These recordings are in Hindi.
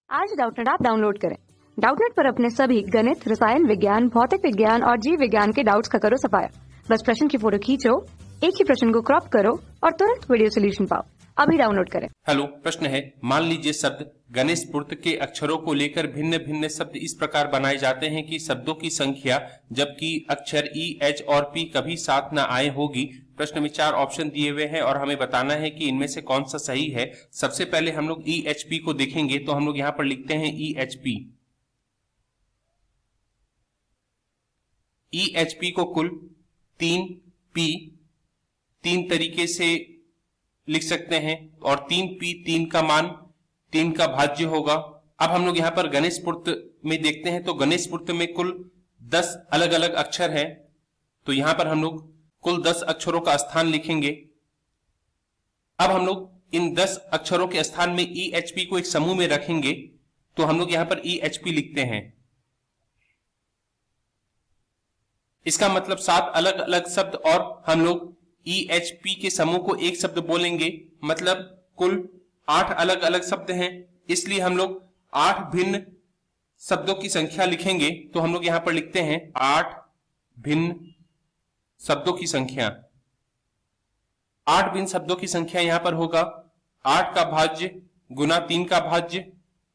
आज डाउटनेट ऐप डाउनलोड करें। डाउटनेट पर अपने सभी गणित, रसायन विज्ञान, भौतिक विज्ञान और जीव विज्ञान के डाउट्स का करो सफाया। बस प्रश्न की फोटो खींचो, एक ही प्रश्न को क्रॉप करो और तुरंत वीडियो सोल्यूशन पाओ। अभी डाउनलोड करें। हेलो, प्रश्न है, मान लीजिए शब्द गणेशपुत्र के अक्षरों को लेकर भिन्न भिन्न शब्द इस प्रकार बनाए जाते हैं कि शब्दों की संख्या जबकि अक्षर ई, एच और पी कभी साथ न आए होगी। प्रश्न में 4 ऑप्शन दिए हुए हैं और हमें बताना है कि इनमें से कौन सा सही है। सबसे पहले हम लोग ई एच पी को देखेंगे तो हम लोग यहाँ पर लिखते हैं E H P. E H P को कुल 3 पी 3 तरीके से लिख सकते हैं और 3 पी 3 का मान 3 का भाज्य होगा। अब हम लोग यहाँ पर गणेशपुत्र में देखते हैं तो गणेशपुत्र में कुल 10 अलग अलग अक्षर हैं, तो यहाँ पर हम लोग कुल 10 अक्षरों का स्थान लिखेंगे। अब हम लोग इन 10 अक्षरों के स्थान में ई एच पी को एक समूह में रखेंगे, तो हम लोग यहाँ पर ई एच पी लिखते हैं। इसका मतलब 7 अलग अलग शब्द और हम लोग ई एच पी के समूह को एक शब्द बोलेंगे, मतलब कुल 8 अलग अलग शब्द हैं, इसलिए हम लोग 8 भिन्न शब्दों की संख्या लिखेंगे। तो हम लोग यहां पर लिखते हैं 8 भिन्न शब्दों की संख्या। 8 भिन्न शब्दों की संख्या यहां पर होगा 8 का भाज्य गुना 3 का भाज्य।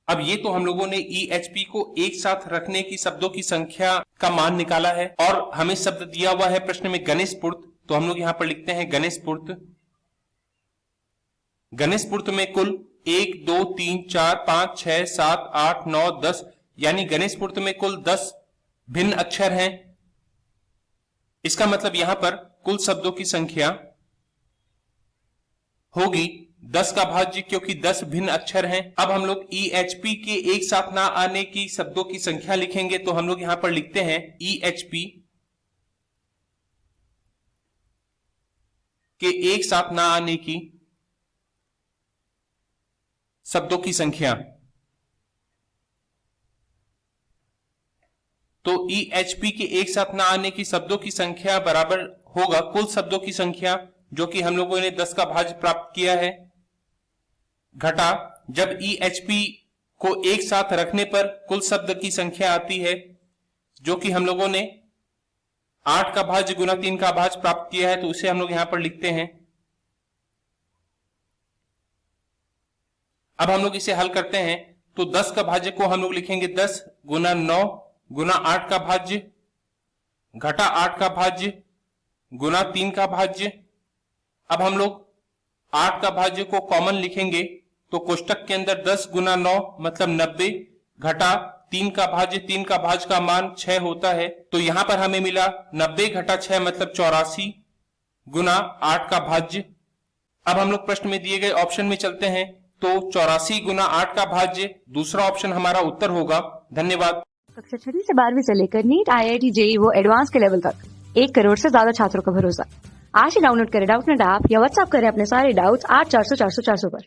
अब ये तो हम लोगों ने ई एच पी को एक साथ रखने की शब्दों की संख्या का मान निकाला है और हमें शब्द दिया हुआ है प्रश्न में गणेशपुत्र, तो हम लोग यहां पर लिखते हैं गणेशपुत्र। गणेशपुत्र में कुल 1 2 3 4 5 6 7 8 9 10 यानी गणेशपुत्र में कुल 10 भिन्न अक्षर हैं। इसका मतलब यहां पर कुल शब्दों की संख्या होगी 10 का भाज्य, क्योंकि 10 भिन्न अक्षर हैं। अब हम लोग ई एच पी के एक साथ ना आने की शब्दों की संख्या लिखेंगे, तो हम लोग यहां पर लिखते हैं ई एच पी के एक साथ ना आने की शब्दों की संख्या। तो ई एच पी के एक साथ ना आने की शब्दों की संख्या बराबर होगा कुल शब्दों की संख्या, जो कि हम लोगों ने 10 का भाज्य प्राप्त किया है, घटा जब ई एच पी को एक साथ रखने पर कुल शब्द की संख्या आती है, जो कि हम लोगों ने 8 का भाज्य गुना 3 का भाज्य प्राप्त किया है, तो उसे हम लोग यहां पर लिखते हैं। अब हम लोग इसे हल करते हैं तो 10 का भाज्य को हम लोग लिखेंगे 10 गुना 9 गुना 8 का भाज्य घटा 8 का भाज्य गुना 3 का भाज्य। अब हम लोग 8 का भाज्य को कॉमन लिखेंगे, तो कोष्टक के अंदर 10 गुना 9 मतलब 90 घटा 3 का भाज्य, 3 का भाज्य का मान 6 होता है, तो यहां पर हमें मिला 90 घटा 6 मतलब 84 गुना 8 का भाज्य। अब हम लोग प्रश्न में दिए गए ऑप्शन में चलते हैं, तो 84 गुना 8 का भाज्य दूसरा ऑप्शन हमारा उत्तर होगा। धन्यवाद। कक्षा 6 से 12वीं से लेकर नीट, IIT, JEE वो एडवांस के लेवल तक 1 करोड़ से ज्यादा छात्रों का भरोसा। आज ही डाउनलोड करें डाउटनेट ऐप या व्हाट्सएप करें अपने सारे डाउट्स 8400 400 400 पर।